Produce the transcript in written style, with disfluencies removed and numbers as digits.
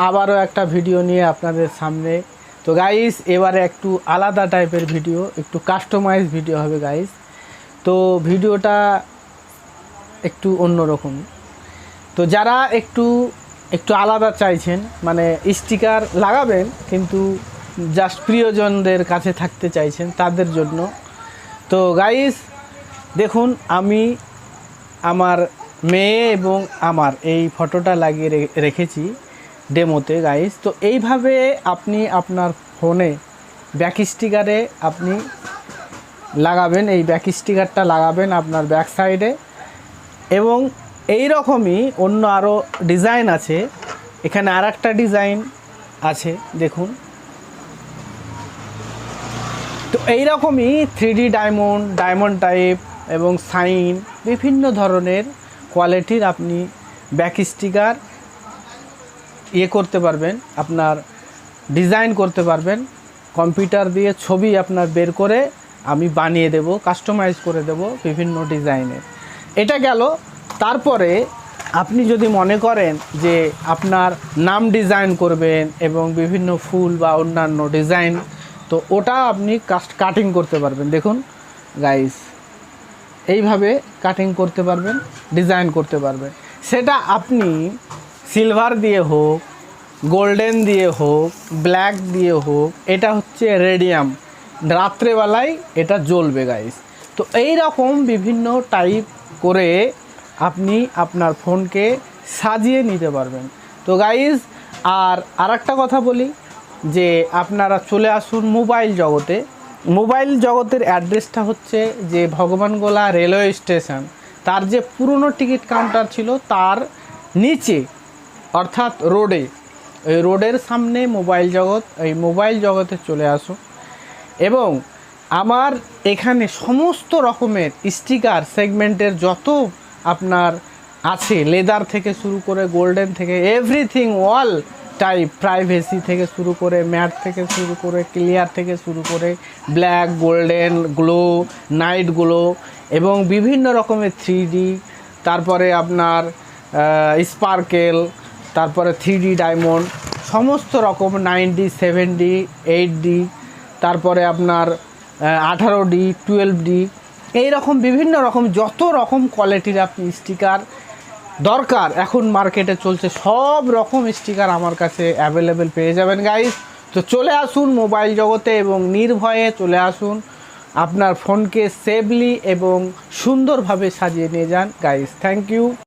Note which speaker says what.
Speaker 1: আবারও একটা ভিডিও নিয়ে আপনাদের সামনে। তো গাইস এবারে একটু আলাদা টাইপের ভিডিও, একটু কাস্টমাইজ ভিডিও হবে গাইস। তো ভিডিওটা একটু অন্যরকম। তো যারা একটু একটু আলাদা চাইছেন, মানে স্টিকার লাগাবেন কিন্তু জাস্ট প্রিয়জনদের কাছে থাকতে চাইছেন, তাদের জন্য। তো গাইস দেখুন, আমি আমার মেয়ে এবং আমার এই ফটোটা লাগিয়ে রেখেছি ডেমোতে গাইস। তো এইভাবে আপনি আপনার ফোনে ব্যাক স্টিকারে আপনি লাগাবেন, এই ব্যাক স্টিকারটা লাগাবেন আপনার ব্যাক সাইডে। এবং এই রকমই অন্য আরও ডিজাইন আছে, এখানে আর একটা ডিজাইন আছে দেখুন। তো এইরকমই 3D ডায়মন্ড টাইপ এবং সাইন বিভিন্ন ধরনের কোয়ালিটির আপনি ব্যাক স্টিকার করতে পারবেন, আপনার ডিজাইন করতে পারবেন। কম্পিউটার দিয়ে ছবি আপনার বের করে আমি বানিয়ে দেব, কাস্টমাইজ করে দেব বিভিন্ন ডিজাইনের। এটা গেল। তারপরে আপনি যদি মনে করেন যে আপনার নাম ডিজাইন করবেন এবং বিভিন্ন ফুল বা অন্যান্য ডিজাইন, তো ওটা আপনি কাটিং করতে পারবেন। দেখুন গাইস, এইভাবে কাটিং করতে পারবেন, ডিজাইন করতে পারবেন। সেটা আপনি সিলভার দিয়ে হোক, গোল্ডেন দিয়ে হোক, ব্ল্যাক দিয়ে হোক, এটা হচ্ছে রেডিয়াম, রাত্রেবেলায় এটা জ্বলবে গাইস। তো এই রকম বিভিন্ন টাইপ করে আপনি আপনার ফোনকে সাজিয়ে নিতে পারবেন। তো গাইস আরেকটা কথা বলি যে আপনারা চলে আসুন মোবাইল জগতে। মোবাইল জগতের অ্যাড্রেসটা হচ্ছে যে ভগবানগোলা রেলওয়ে স্টেশন, তার যে পুরনো টিকিট কাউন্টার ছিল তার নিচে, অর্থাৎ রোডে, ওই রোডের সামনে মোবাইল জগৎ। এই মোবাইল জগতে চলে আসুন এবং আমার এখানে সমস্ত রকমের স্টিকার সেগমেন্টের যত আপনার আছে, লেদার থেকে শুরু করে গোল্ডেন থেকে এভরিথিং অল টাইপ, প্রাইভেসি থেকে শুরু করে ম্যাট থেকে শুরু করে ক্লিয়ার থেকে শুরু করে black, golden, glow, night glow এবং বিভিন্ন রকমের 3D, তারপরে আপনার স্পার্কেল, তারপরে 3D ডায়মন্ড, সমস্ত রকম 9D, 7D, 8D, তারপরে আপনার 18D, 12D, এই রকম বিভিন্ন রকম যত রকম কোয়ালিটির আপনি স্টিকার দরকার এখন মার্কেটে চলছে, সব রকম স্টিকার আমার কাছে অ্যাভেলেবেল পেয়ে যাবেন গাইস। তো চলে আসুন মোবাইল জগতে এবং নির্ভয়ে চলে আসুন, আপনার ফোনকে সেফলি এবং সুন্দরভাবে সাজিয়ে নিয়ে যান গাইস। Thank you.